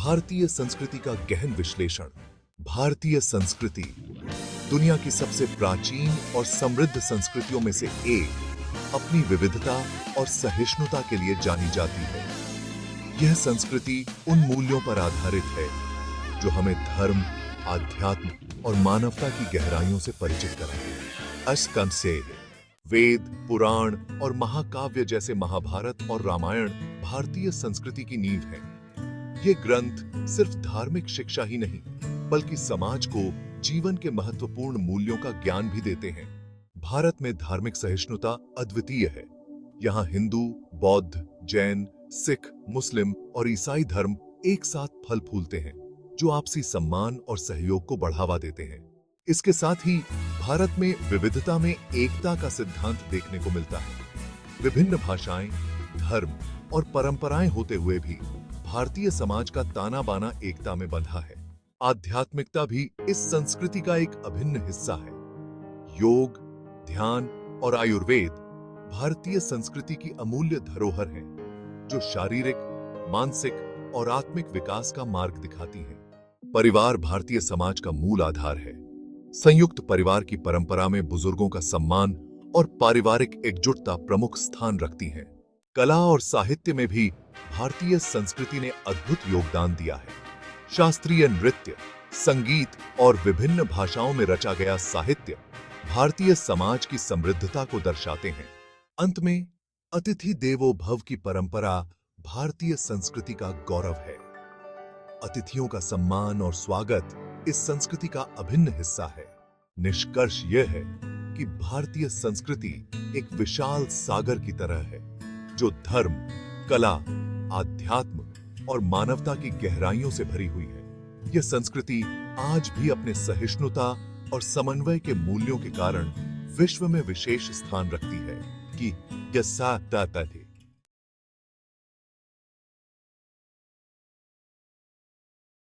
भारतीय संस्कृति का गहन विश्लेषण। भारतीय संस्कृति दुनिया की सबसे प्राचीन और समृद्ध संस्कृतियों में से एक अपनी विविधता और सहिष्णुता के लिए जानी जाती है। यह संस्कृति उन मूल्यों पर आधारित है जो हमें धर्म, आध्यात्म और मानवता की गहराइयों से परिचित कराते हैं। अष्टकम से वेद, पुराण और महाकाव्य जैसे महाभारत और रामायण भारतीय संस्कृति की नींव है। ये ग्रंथ सिर्फ धार्मिक शिक्षा ही नहीं, बल्कि समाज को जीवन के महत्वपूर्ण मूल्यों का ज्ञान भी देते हैं। भारत में धार्मिक सहिष्णुता अद्वितीय है। यहाँ हिंदू, बौद्ध, जैन, सिख, मुस्लिम और ईसाई धर्म एक साथ फल फूलते हैं, जो आपसी सम्मान और सहयोग को बढ़ावा देते हैं। इसके साथ ही भारत में विविधता में एकता का सिद्धांत देखने को मिलता है। विभिन्न भाषाएं, धर्म और परंपराएं होते हुए भी भारतीय समाज का ताना बाना एकता में बंधा है। आध्यात्मिकता भी इस संस्कृति का एक अभिन्न हिस्सा है। योग, ध्यान और आयुर्वेद भारतीय संस्कृति की अमूल्य धरोहर हैं, जो शारीरिक, मानसिक और आत्मिक विकास का मार्ग दिखाती हैं। परिवार भारतीय समाज का मूल आधार है। संयुक्त परिवार की परंपरा में बुजुर्गों का सम्मान और पारिवारिक एकजुटता प्रमुख स्थान रखती है। कला और साहित्य में भी भारतीय संस्कृति ने अद्भुत योगदान दिया है। शास्त्रीय नृत्य, संगीत और विभिन्न भाषाओं में रचा गया साहित्य भारतीय समाज की समृद्धता को दर्शाते हैं। अंत में अतिथि देवो भव की परंपरा भारतीय संस्कृति का गौरव है। अतिथियों का सम्मान और स्वागत इस संस्कृति का अभिन्न हिस्सा है। निष्कर्ष यह है कि भारतीय संस्कृति एक विशाल सागर की तरह है, जो धर्म, कला, आध्यात्म और मानवता की गहराइयों से भरी हुई है। यह संस्कृति आज भी अपने सहिष्णुता और समन्वय के मूल्यों के कारण विश्व में विशेष स्थान रखती है। कि